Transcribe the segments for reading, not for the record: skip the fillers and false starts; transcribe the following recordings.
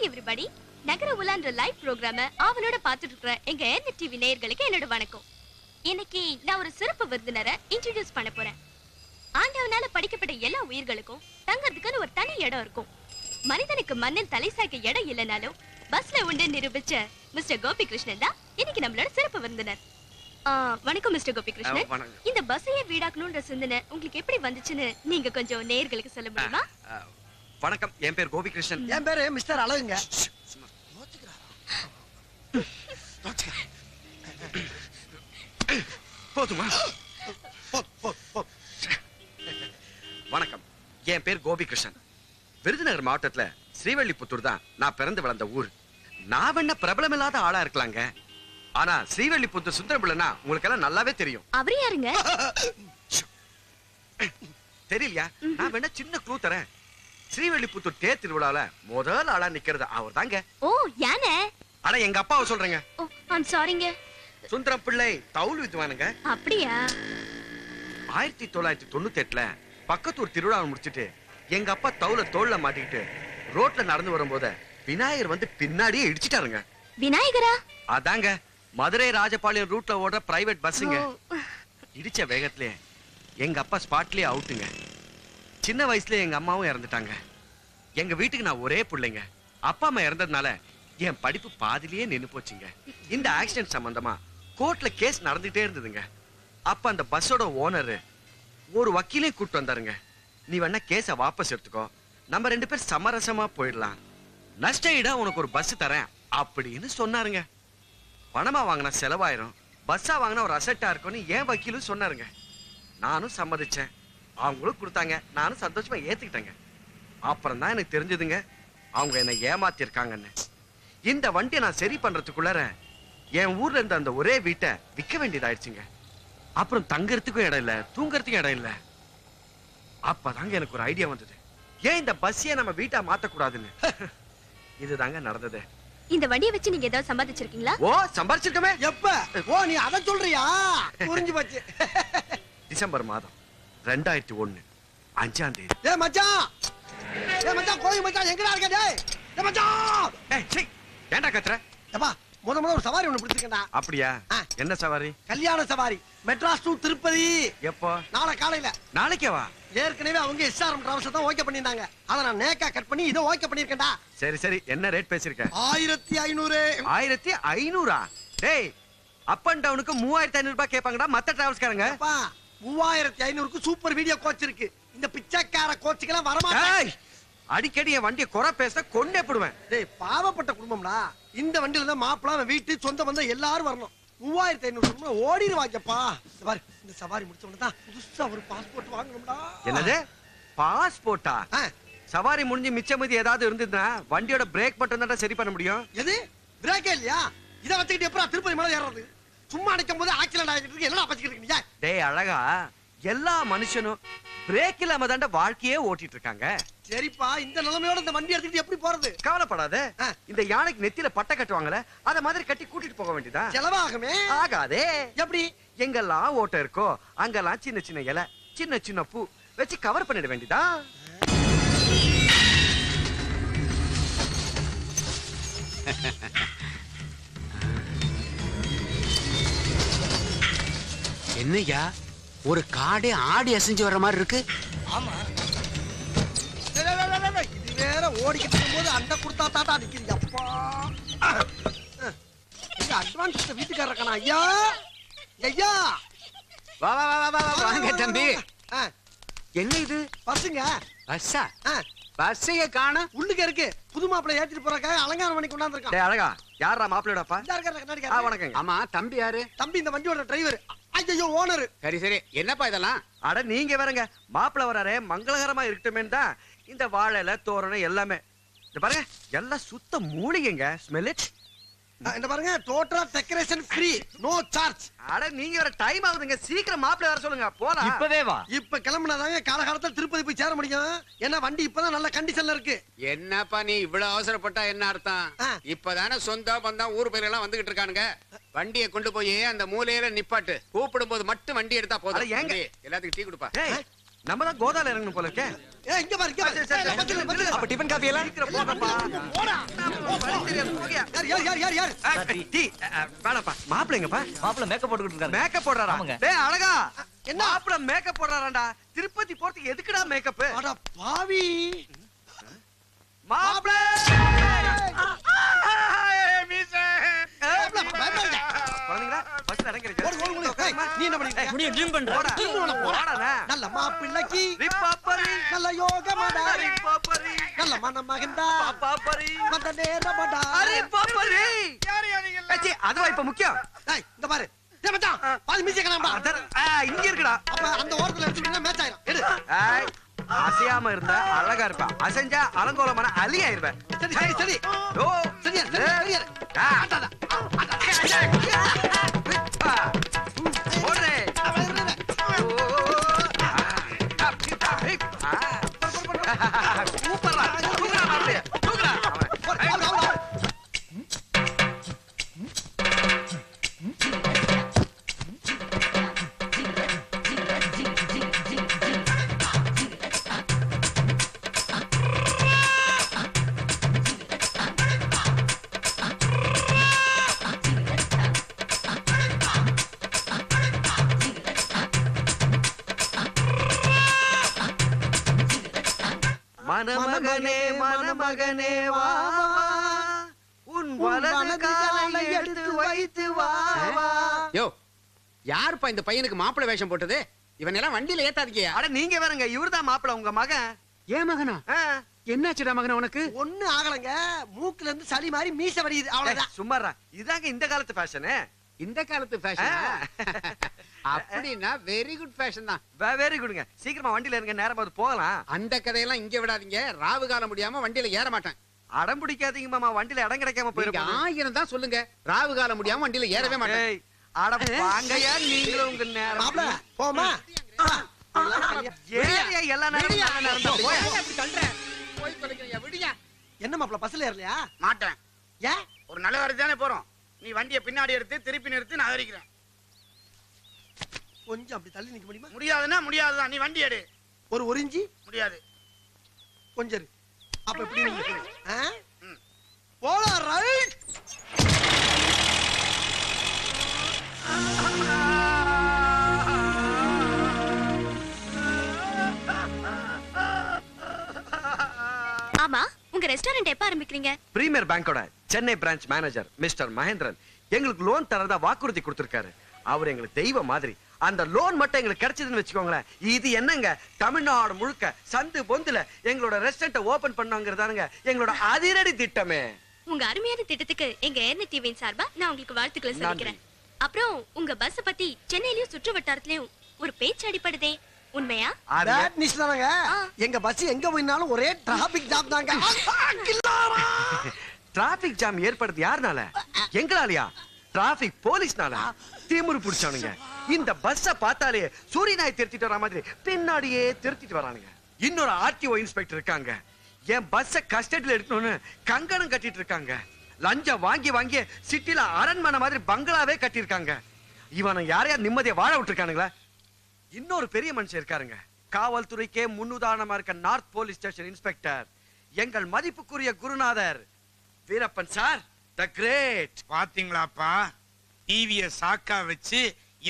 Hi everybody. நகர உலான்ற live ப்ரோகிராம அவளோட பாத்துட்டு இருக்கிற எங்க ஏர்நெட் டிவி நேயர்களுக்கு என்னோட வணக்கம். இன்னைக்கு நான் ஒரு சிறப்பு விருந்தினரை இன்ட்ரோடியூஸ் பண்ண போறேன். ஆண்டவனால படிக்கப்பட்ட எல்லா உயிர்களுக்கும் தங்கறதுக்குன்னு ஒரு தனி இடம் இருக்கும். மனிதனுக்கு மண்ணில் தலை சாய்க்க இடம் இல்லைனாலும் பஸ்ல உண்டு நிரூபிச்ச மிஸ்டர் கோபி கிருஷ்ணன் தான் இன்னைக்கு நம்மளோட சிறப்பு விருந்தினர். வணக்கம் மிஸ்டர் கோபி கிருஷ்ணன். இந்த பஸ்ஸையே வீடாக்கணும்ன்ற சிந்தனை உங்களுக்கு எப்படி வந்துச்சுன்னு நீங்க கொஞ்சம் நேயர்களுக்கு சொல்ல முடியுமா? வணக்கம், என் பேர் கோபி கிருஷ்ணன். என் பேரு மிஸ்டர் அழகுங்க. போதுமா? வணக்கம், என் பேர் கோபி கிருஷ்ணன். விருதுநகர் மாவட்டத்துல ஸ்ரீவல்லிபுத்தூர் தான் நான் பிறந்து வளர்ந்த ஊர். நான் வேணா பிரபலம் இல்லாத ஆளா இருக்கலாங்க, ஆனா ஸ்ரீவல்லிபுத்தூர் சுந்தரம்பிள்ளைனா உங்களுக்கு எல்லாம் நல்லாவே தெரியும். அவரு யாருங்க? தெரியலையா? நான் வேணா சின்ன க்ளூ தரேன். ஸ்ரீவல்லிபுத்தூர் தேர் திருவிழால முதல் ஆளா நிக்கிறது அவர் தாங்க. ஓ, யானை? ஆனா எங்க அப்பாவை சொல்றேங்க. ஓ, ஐம் சாரிங்க. சுந்தரம் பிள்ளை தவுல் வித்துவானுங்க. அப்படியா? 1998ல பக்கத்தூர் திருவிழாவை முடிச்சிட்டு எங்க அப்பா தவுல தோல்ல மாட்டிக்கிட்டு ரோட்ல நடந்து வரும்போது விநாயகர் வந்து பின்னாடியே இடிச்சிட்டாருங்க. விநாயகரா? அதாங்க, மதுரை ராஜபாளையம் ரூட்ல ஓடுற பிரைவேட் பஸ்ஸுங்க. இடிச்ச வேகத்திலே எங்க அப்பா ஸ்பாட்லயே அவுட்டுங்க. சின்ன வயசுல எங்க அம்மாவும் இறந்துட்டாங்க. எங்க வீட்டுக்கு நான் ஒரே பிள்ளைங்க. அப்பா அம்மா இறந்ததுனால என் படிப்பு பாதிலேயே நின்னு போச்சுங்க. இந்த ஆக்சிடென்ட் சம்பந்தமா கோர்ட்ல கேஸ் நடந்துட்டே இருந்ததுங்க. அப்ப அந்த பஸ்ஸோட ஓனர் ஒரு வக்கீலையும் கூட்டு வந்தாருங்க. நீ வேணா கேஸ வாபஸ் எடுத்துக்கோ, நம்ம 2 பேர் சமரசமா போயிடலாம், நஷ்ட ஈடா உனக்கு ஒரு பஸ் தரேன் அப்படின்னு சொன்னாருங்க. பணமா வாங்கினா செலவாயிரும், பஸ்ஸா வாங்கினா ஒரு அசெட்டா இருக்கும்னு என் வக்கீலும் சொன்னாருங்க. நானும் சம்மதிச்சேன், அவங்களும் கொடுத்தாங்க, நானும் சந்தோஷமா ஏத்துக்கிட்டேங்க. அப்புறம் தான் எனக்கு தெரிஞ்சதுங்க அவங்க என்ன ஏமாத்தி இருக்காங்கன்னு. இந்த வண்டியை நான் சரி பண்றதுக்குள்ளார என் ஊர்ல இருந்த அந்த ஒரே வீட்டை விற்க வேண்டியதாயிடுச்சுங்க. அப்புறம் தங்கறதுக்கும் இடம் இல்ல, தூங்கறதுக்கும் இடம் இல்ல. அப்பதாங்க எனக்கு ஒரு ஐடியா வந்தது, ஏன் இந்த பஸ்ஸையே நம்ம வீட்டை மாத்தக்கூடாதுன்னு. இதுதாங்க நடந்தது. இந்த வண்டியை வச்சு நீங்க ஏதாவது சம்பாதிச்சிருக்கீங்களா? ஓ, சம்பாதிச்சிருக்கமே. எப்ப? ஓ, நீ அத சொல்றியா? புரிஞ்சு போச்சு. டிசம்பர் மாதம் 2001 5ஆம் தேதி. ஏ மச்சான், ஏ மச்சான், கோயில் மச்சான் எங்கடா இருக்க? டேய் ஏ மச்சான், ஏய் சீ, ஏன்டா கத்துற? எப்பா முத ஒரு சவாரி ஒண்ணு பிடிச்சிருக்கேன்டா. அப்படியா? என்ன சவாரி? கல்யாண சவாரி, மெட்ராஸ் டு திருப்பதி. எப்போ? நாளை காலையில. நாளைக்கே வா. ஏற்கனவே அவங்க எஸ்ஆர்எம் டிராவல்ஸ் தான் ஓகே பண்ணிருந்தாங்க, அத நான் நேக்கா கட் பண்ணி இத ஓகே பண்ணிருக்கேன்டா. சரி சரி, என்ன ரேட் பேசிருக்க? 1500. 1500? டேய், அப் அண்ட் டவுனுக்கு 3500 ரூபாய் கேட்பாங்கடா மத்த டிராவல்ஸ்காரங்க. அப்பா 3500க்கு சூப்பர் வீடியோ கோச் இருக்கு. இந்த பிச்சைக்கார கோச்சுக்கெல்லாம் வரமாட்டாங்க. அடிக்கடி என் வண்டியை குறை பேச கொண்டே போடுவேன். டேய், பாவப்பட்ட குடும்பம்டா. இந்த வண்டியில தான் மாப்பிள்ள வீட்டு சொந்த பந்தம் எல்லாரும் வரணும். 3500 ஓடிடுவாங்கப்பா. இந்த சவாரி முடிச்ச உடனே தான் புதுசா ஒரு பாஸ்போர்ட் வாங்கணும்டா. என்னது பாஸ்போர்ட்டா? சவாரி முடிஞ்சு மிச்சமதி ஏதாவது இருந்ததுன்னா வண்டியோட பிரேக் மட்டும் தான் சரி பண்ண முடியும். எது பிரேக்கே இல்லையா? இத வச்சுக்கிட்டு எப்பறம் திருப்பதி மேல ஏறது? சும்மா நிக்கும் போது ஆக்சிடென்ட் ஆகிட்டு இருக்கு, என்னடா பச்சிக்கிட்டு இருக்கீங்க? டேய் அழகா, எல்லா மனுஷனும் பிரேக் இல்லாம தாண்ட வாழ்க்கையே ஓட்டிட்டு இருக்காங்க. சரிப்பா, இந்த நிலைமையோட இந்த வண்டி எடுத்துட்டு எப்படி போறது? கவலைப்படாத, இந்த யானைக்கு நெத்தியில பட்டை கட்டுவாங்கல, அத மாதிரி கட்டி கூட்டிட்டு போக வேண்டியதா. செலவாகுமே? ஆகாதே. எப்படி? எங்கெல்லாம் ஓட்ட இருக்கோ அங்கெல்லாம் சின்ன சின்ன இலை, சின்ன சின்ன பூ வச்சு கவர் பண்ணிட வேண்டியதா. என்னையா ஒரு காடே ஆடி அசைஞ்சு வர்ற மாதிரி இருக்கு? ஆமா, இது வேற ஓடிக்கிட்டு இருக்கும்போது அந்த குடுத்தா தாத்தா நிக்கிறீங்க. அப்பா, இந்த அட்வான்ஸ் வீட்டுக்காரர் இருக்கானா? ஐயா ஐயா, வா வா வா வா வாங்க தம்பி. என்ன இது? பஸ்ஸுங்க. பஸ்ஸா? பஸ்ஸையே காணோம். உள்ளுக்கு இருக்கு. புது மாப்பிள்ளை ஏத்திட்டு போறக்காக அலங்காரம் பண்ணி கொண்டாந்து இருக்கான். டேய் அழகா, யாரா மாப்பிள்ளையோட அப்பா? இந்த இருக்காரு கண்ணாடிக்காரர். வணக்கங்க. ஆமா, தம்பி யாரு? தம்பி இந்த வண்டியோட டிரைவர். ஐயோ, ஓனர். சரி சரி, என்னப்பா இதெல்லாம்? அட நீங்க வேறங்க, மாப்பிள்ளை வராரே மங்களகரமா இருக்கட்டுமேன்னு தான் இந்த வாழையில தோரணம் எல்லாமே. இந்த பாருங்க, எல்லாம் சுத்த மூலிகைங்க. Smell it. இந்த பாருங்க, total decoration free, no charge. அட நீங்க வர டைம் ஆகுதுங்க, சீக்கிரம் மாப்பிள்ளை வர சொல்லுங்க. போலாம். இப்பவே வா. இப்ப கிளம்புனாதாங்க காலகாலத்துல திருப்பதி போய் சேர முடியும். ஏன்னா வண்டி இப்பதான் நல்ல கண்டிஷன்ல இருக்கு. என்னப்பா நீ இவ்வளவு அவசரப்பட்டா என்ன அர்த்தம்? இப்பதானே சொந்த பந்தம் ஊர் பேர் எல்லாம் வந்துகிட்டு இருக்கானுங்க. வண்டியை கொண்டு போய் அந்த மூலையில நிப்பாட்டு. கூப்பிடும் போது மட்டும் வண்டி எடுத்தா போதும். ஏங்க எல்லாத்துக்கும் டீ கொடுப்பா. நம்ம தான் கோதால இறங்கணும் போல இருக்கே. இங்க பாரு இங்க பாரு. அப்ப டிபன் காபி எல்லாம் சீக்கிரம் போங்கப்பா. போடா. யார் டீ வேணாப்பா. மாப்பிள்ளைங்கப்பா. மாப்பிள்ள மேக்கப் போட்டுக்கிட்டு இருக்காரு. மேக்கப் போடுறாரா? ஆமாங்க. டேய் அழகா. என்ன? மாப்பிள்ள மேக்கப் போடுறாராடா? திருப்பதி போறதுக்கு எதுக்குடா மேக்கப்? அட பாவி. மாப்பிள்ள. குழந்தைங்களா பஸ்ல இறங்குறீங்க. நீ என்ன பண்ணிட்ட? முடிய ட்ரீம் பண்ற. போடா. நல்ல மாப்பிள்ளைக்கு ரிப்பாப்பரி. நல்ல யோகமடா. ரிப்பாப்பரி. நல்ல மனமகன்டா. பாப்பாப்பரி. வந்த நேரமடா. ரிப்பாப்பரி. ஏச்சி அதுவா இப்ப முக்கியம். டேய் இங்க பாரு. டேய் மச்சான் பாதி மீசை கணாம்டா. இங்க இருக்குடா. அப்ப அந்த ஓரத்துல எடுத்துக்கிட்டா மேட்ச் ஆயிரும். எடு. ஏய் அசையாம இருந்தா அழகா இருப்பா. அசைஞ்சா அலங்கோலமான அலி ஆயிருவேன். சரி. ஓ சரியா. போடுறே. சூப்பரா மாப்பிள்ளைய. தூக்குடா. மணமகனே வா உன் வலது காலை எடுத்து வைத்து வா. யோ யாருப்பா இந்த பையனுக்கு மாப்பிள்ளை வேஷம் போட்டது? இவன் எல்லாம் வண்டியில ஏத்தாதீங்க. அட நீங்க வேறங்க, இவர்தான் மாப்பிள்ள உங்க மகன். ஏன் மகனா? என்னாச்சுடா மகனா உனக்கு? ஒண்ணு ஆகலங்க. மூக்குல இருந்து சளி மாதிரி மீசை வடியுது. அவ்வளவுதான். சும்மாரா. இதாங்க இந்த காலத்து ஃபேஷனு. இந்த காலத்து ஃபேஷன் அப்படின்னா வெரி குட் ஃபேஷன் தான். வெரி குட்ங்க. சீக்கிரமா வண்டியில இருங்க, நேரமா போகலாம். அந்த கதையெல்லாம் இங்க விடாதீங்க. ராவு காலம் முடியாம வண்டியில ஏற மாட்டேன். அடம் பிடிக்காதீங்க மாமா, வண்டியில இடம் கிடைக்காம போயிருக்கோம். 1000 தான் சொல்லுங்க, ராவு காலம் முடியாம வண்டியில ஏறவே மாட்டேன். அட வாங்கயா நீங்களும் உங்க நேரம். மாப்ள போமா. ஏரியா எல்லா நேரமும் நான் நடந்தா போய். அப்படி சொல்றேன். போய் தொலைக்கிறியா? விடியா. என்ன மாப்ள பஸ்ல ஏறலையா? மாட்டேன். ஏன்? ஒரு நல்ல காரியத்துக்கு தானே போறோம். நீ வண்டியை பின்னாடி எடுத்து திருப்பி நிறுத்தி நான் அகரிக்கிறேன். கொஞ்சம் அப்படி தள்ளி நிக்க முடியுமா? முடியாதுன்னா முடியாதுதான். நீ வண்டி எடு. ஒரு இஞ்சி முடியாது. கொஞ்சம் இரு. அப்ப எப்படி நிக்க? போலாம். ரைட். ஆமா, உங்க ரெஸ்டாரண்ட் எப்ப ஆரம்பிக்கிறீங்க? பிரீமியர் பேங்கோட Chennai branch manager mister Mahendran எங்களுக்கு லோன் தரதா வாக்குறுதி கொடுத்திருக்காரு. அவர் எங்களுக்கு தெய்வம் மாதிரி. அந்த லோன் மட்டும் எங்களுக்கு கிடைச்சதுன்னு வச்சுக்கோங்களேன், இது என்னங்க தமிழ்நாடு முழுக்க சந்து பொந்துல எங்களோட ரெஸ்டாரண்ட் ஓபன் பண்ணுங்கிறதானுங்க எங்களோட அதிரடி திட்டமே. உங்க அருமையான திட்டத்துக்கு எங்க ஏர்நெட் டிவியின் சார்பா நான் உங்களுக்கு வாழ்த்துக்களை சொல்லிக்கிறேன். அப்புறம் உங்க பஸ் பத்தி சென்னையிலயும் சுற்று வட்டாரத்திலயும் ஒரு பேச்சு அடிப்படுதே, உண்மையா? பேட் நியூஸ் தானங்க. எங்க பஸ் எங்க போயினாலும் ஒரே டிராபிக் ஜாம் தாங்க. டிராபிக் ஜாம் ஏற்படுது யாருனால? எங்களாலயா? டிராபிக் போலீஸ்னால. திமிரு பிடிச்சானுங்க. இந்த பஸ்ஸ பார்த்தாலே சூரிய நாய் திருத்திட்டு வர மாதிரி பின்னாடியே திருத்திட்டு வரானுங்க. இன்னொரு ஆர்டிஓ இன்ஸ்பெக்டர் இருக்காங்க. என் பஸ்ஸ கஸ்டடியில எடுக்கணும்னு கங்கணம் கட்டிட்டு இருக்காங்க. லஞ்சம் வாங்கி வாங்கி சிட்டில அரண்மனை மாதிரி பங்களாவே கட்டியிருக்காங்க. இவனை யாரையா நிம்மதியா வாழ விட்டுருக்கானுங்களா? இன்னொரு பெரிய மனுஷன் இருக்காருங்க. காவல்துறைக்கே முன்னுதாரணமா இருக்க நார்த் போலீஸ் ஸ்டேஷன் இன்ஸ்பெக்டர் எங்கள் மதிப்புக்குரிய குருநாதர் வீரப்பன் சார், தி கிரேட். பாத்தீங்களாப்பா, டிவிய சாக்கா வச்சு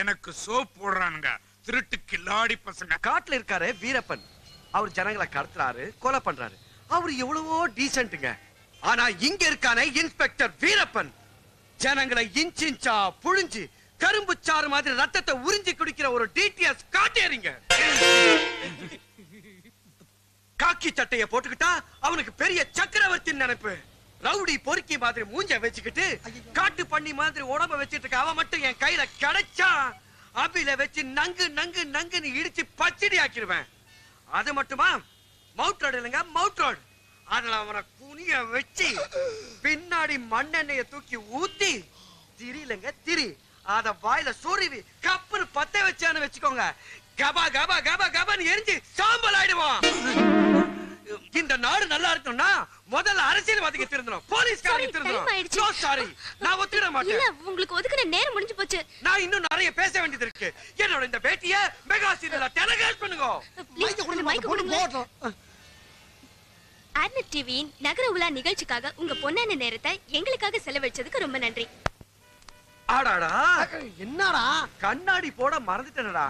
எனக்கு சோப் போடுறானுங்க திருட்டு கில்லாடி பசங்க. காட்டுல இருக்காரு வீரப்பன். அவர் ஜனங்களை கடத்துறாரு, கொலை பண்றாரு. அவர் எவ்வளவோ டீசென்ட்ங்க. ஆனா இங்க இருக்கானே இன்ஸ்பெக்டர் வீரப்பன், ஜனங்களை இன்ச் இன்ச்சா புழிஞ்சு கரும்பு சாறு மாதிரி ரத்தத்தை உறிஞ்சி குடிக்கிற ஒரு டிடிஎஸ் காட்டேறிங்க. காக்கி சட்டைய போட்டுக்கிட்டா அவனுக்கு பெரிய சக்கரவர்த்தி நினைப்பு. ரவுடி பொறுக்கி மாதிரி மூஞ்ச வச்சுக்கிட்டு காட்டு பண்ணி மாதிரி உடம்ப வச்சிட்டு இருக்க அவன் மட்டும் என் கையில கிடைச்சா அபில வச்சு நங்கு நங்கு நங்குன்னு இடிச்சு பச்சடி ஆக்கிடுவேன். அது மட்டுமா, மவுட் ரோடு இல்லைங்க, மவுட் ரோடு. அதுல அவனை குனிய வச்சு பின்னாடி மண்ணெண்ணெய தூக்கி ஊத்தி திரிலங்க திரி அத வாயில சொருவி கப்புன்னு பத்த வச்சான்னு வச்சுக்கோங்க, கபா கபா கபா கபான்னு எரிஞ்சு சாம்பல் ஆயிடுவான். இந்த நாடு நல்லா இருக்கணும்னா முதல்ல அரசியல்வாதிக்கு திருந்தணும், போலீஸ்காரங்க திருந்தணும். சோ சாரி, நான் ஒத்துக்கிட மாட்டேன். இல்ல, உங்களுக்கு ஒதுக்குற நேரம் முடிஞ்சு போச்சு. நான் இன்னும் நிறைய பேச வேண்டியது இருக்கு. என்னோட இந்த பேட்டியை மெகா சீரியல்ல டெலிகாஸ்ட் பண்ணுங்க. மைக் கொடுங்க. ஆட்னட் டிவியின் நகர உலா நிகழ்ச்சிக்காக உங்க பொன்னான நேரத்தை எங்களுக்காக செலவழிச்சதுக்கு ரொம்ப நன்றி. ஆடாடா, என்னடா கண்ணாடி போட மறந்துட்டேனடா.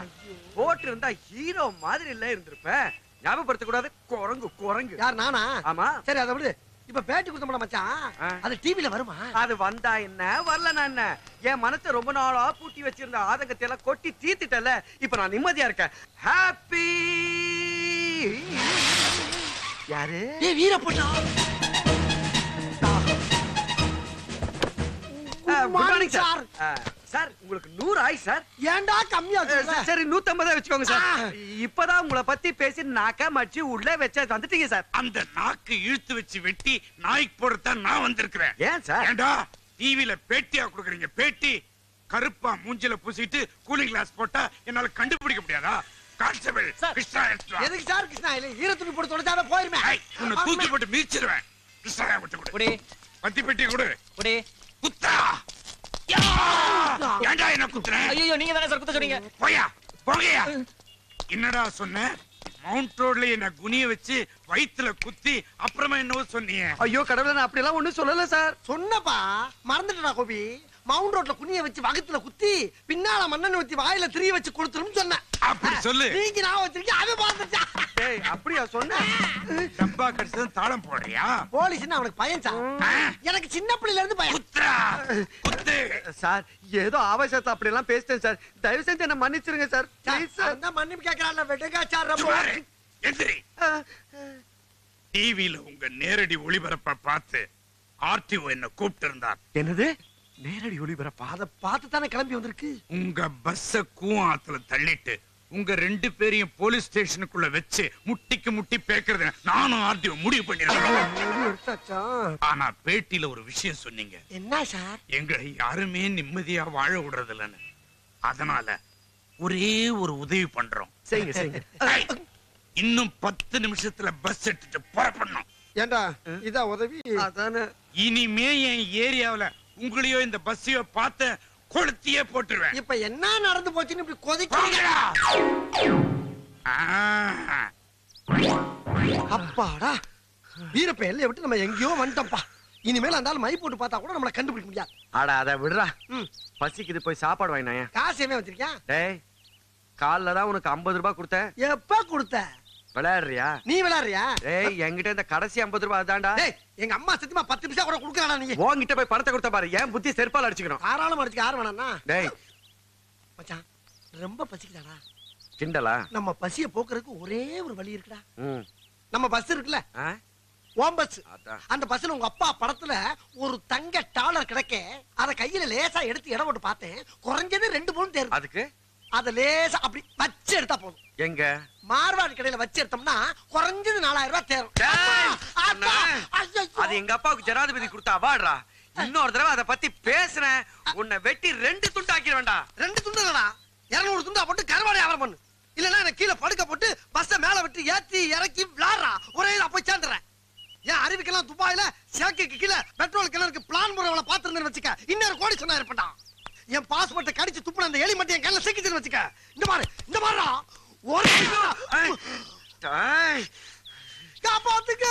போட்டு இருந்தா ஹீரோ மாதிரி இல்ல இருந்திருப்பேன். ஞாபகப்படுத்த கூடாது. குரங்கு குரங்கு. யார் நானா? ஆமா. சரி அதை விடு. இப்ப பேட்டி கொடுத்தோம்டா மச்சான், அது டிவில வருமா? அது வந்தா என்ன, வரலனா என்ன? என் மனசை ரொம்ப நாளா பூட்டி வச்சிருந்த ஆதங்கத்தை எல்லாம் கொட்டி தீர்த்துட்டல. இப்ப நான் நிம்மதியா இருக்கேன். ஹாப்பி. யாரு? ஏய் வீரப்பண்ணா. Good morning sir. சார் உங்களுக்கு 100 ஆயி சார். ஏன்டா கம்மியா சொல்ற? சரி 150 வச்சுக்கோங்க சார். இப்பதான் உங்களை பத்தி பேசி நாக்க மச்சி உள்ள வச்ச வந்துட்டீங்க சார். அந்த நாக்கு இழுத்து வச்சு வெட்டி நாய்க்கு போடத்தான் நான் வந்திருக்கிறேன். ஏன் சார்? ஏண்டா டிவில பேட்டியா கொடுக்குறீங்க? பேட்டி கருப்பா மூஞ்சில பூசிட்டு கூலிங் கிளாஸ் போட்டா என்னால கண்டுபிடிக்க முடியாதா? Constable Krishna extra. எதுக்கு சார் கிருஷ்ணா? இல்ல ஈரத்துணி போட்டு தொடச்சாத போயிருமே. உன்னை தூக்கி போட்டு மீச்சிடுவேன். கிருஷ்ணா விட்டு கொடு. பத்தி பெட்டி கொடு. குத்தா. ஏண்டா என்ன குத்துற? ஐயோ, நீங்க தானே சார் குத்த சொன்னீங்க. போயா போகையா. என்னடா சொன்ன? மவுண்ட் ரோட்ல என்ன குனிய வச்சு வயித்துல குத்தி அப்புறமா என்னவோ சொன்னீங்க. ஐயோ கடவுளே, நான் அப்படி எல்லாம் ஒண்ணும் சொல்லல சார். சொன்னப்பா மறந்துட்டா கோபி. மவுண்ட் ரோட்ல குனிய வச்சு வகத்துல குத்தி பின்னால மண்ணெண்ணெய் ஊத்தி வாயில திரிய வச்சு கொடுத்துருன்னு சொன்னேன். அப்படி சொல்லு. நீங்க நான் வச்சிருக்கேன், அது பார்த்துச்சா? டேய் அப்படியா சொன்ன? டப்பா கடிச்சது தாளம் போடுறியா? போலீஸ்னா அவனுக்கு பயம் சார். எனக்கு சின்ன பிள்ளையில இருந்து பயம். குத்துறா குத்து. சார் ஏதோ ஆவேசத்தை அப்படி எல்லாம் பேசிட்டேன் சார். தயவு செஞ்சு என்ன மன்னிச்சிருங்க சார். Please sir. அந்த மன்னிப்பு கேக்குறான்ல வெடுகா சார். சுமாரு. எந்திரி. டிவில உங்க நேரடி ஒளிபரப்ப பார்த்து ஆர்டிஓ என்ன கூப்பிட்டு இருந்தார். என்னது? நேரடி ஒளிபரப்பா? அத பார்த்து தானே கிளம்பி வந்திருக்கு. உங்க பஸ்ஸ கூவாத்துல தள்ளிட்டு உங்க 2 பேரையும் போலீஸ் ஸ்டேஷனுக்குள்ள வச்சு முட்டிக்கு முட்டி பேக்குறது நானும் ஆர்டிஓ முடிவு பண்ணிருக்கேன். ஆனா பேட்டியில ஒரு விஷயம் சொன்னீங்க. என்ன சார்? எங்களை யாருமே நிம்மதியா வாழ விடுறது இல்லைன்னு. அதனால ஒரே ஒரு உதவி பண்றோம். செய்யுங்க செய்யுங்க. இன்னும் 10 நிமிஷத்துல பஸ் எடுத்துட்டு புறப்படணும். ஏண்டா இதா உதவி? அதானே. இனிமே என் ஏரியாவுல உங்களையோ இந்த பஸ்ஸையோ பார்த்த கொளுத்தியே போட்டுருவேன். இப்ப என்ன நடந்து போச்சுன்னு இப்படி கொதிக்கிறீங்க? அப்பாடா, வீரப்ப எல்லையை விட்டு நம்ம எங்கேயோ வந்துட்டோம்ப்பா. இனிமேல் அந்த மை போட்டு பார்த்தா கூட நம்மள கண்டுபிடிக்க முடியாது. ஆடா அத விடுறா. பசிக்குது, போய் சாப்பாடு வாங்கினாயா? காசு எவன் வச்சிருக்கேன்? டேய் காலைல தான் உனக்கு 50 ரூபாய் கொடுத்தேன். எப்ப கொடுத்த? விளையாடுறியா? நீ விளையாடுறியா? டேய் என்கிட்ட இந்த கடைசி 50 ரூபாய் அதான்டா. டேய் எங்க அம்மா சத்தியமா 10 பைசா கூட கொடுக்கறடா நீ. உன்கிட்ட போய் பணத்தை கொடுத்த பாரு. ஏன் புத்தி செருப்பால அடிச்சுக்கணும். தாராளமா அடிச்சுக்க. யார் வேணாம்னா? டேய் மச்சான் ரொம்ப பசிக்குதாடா. கிண்டலா? நம்ம பசிய போக்குறதுக்கு ஒரே ஒரு வழி இருக்குடா. ம். நம்ம பஸ் இருக்குல்ல, ஓம் பஸ். அந்த பஸ்ல உங்க அப்பா படத்துல ஒரு தங்க டாலர் கிடைக்க அத கையில லேசா எடுத்து இடம் போட்டு பார்த்தேன். குறைஞ்சது 2 பவுன் தேரும். அதுக்கு அத லேசா அப்படி வச்சு எடுத்தா போதும். எங்க மார்வாடி கடையில வச்சு எடுத்தோம்னா குறைஞ்சது 4000 ரூபாய் தேரும். அது எங்க அப்பாவுக்கு ஜனாதிபதி கொடுத்த அவார்டா. இன்னொரு தடவை அத பத்தி பேசுறேன் உன்னை வெட்டி 2 துண்டாக்கிட வேண்டாம். 2 துண்டு இல்லடா, 200 துண்டா போட்டு கருவாடி ஆவரம் பண்ணு. இல்லன்னா எனக்கு கீழே படுக்க போட்டு பஸ்ஸ மேல விட்டு ஏத்தி இறக்கி விளாடுறா. ஒரே நான் போய் சேர்ந்துறேன். ஏன் அறிவிக்கலாம் துபாயில சேக்கைக்கு கீழே பெட்ரோல் கிணறுக்கு பிளான் முறைகளை பாத்துருந்தேன்னு வச்சுக்க, இன்னொரு கோடி சொன்னா இருப்பா. என் பாஸ்போர்ட்டை கடிச்சு துப்புன அந்த எலி மட்டும் என் கையில சிக்கிச்சுன்னு வச்சுக்க. இந்த மாதிரிடா ஒரு காப்பாத்துக்க.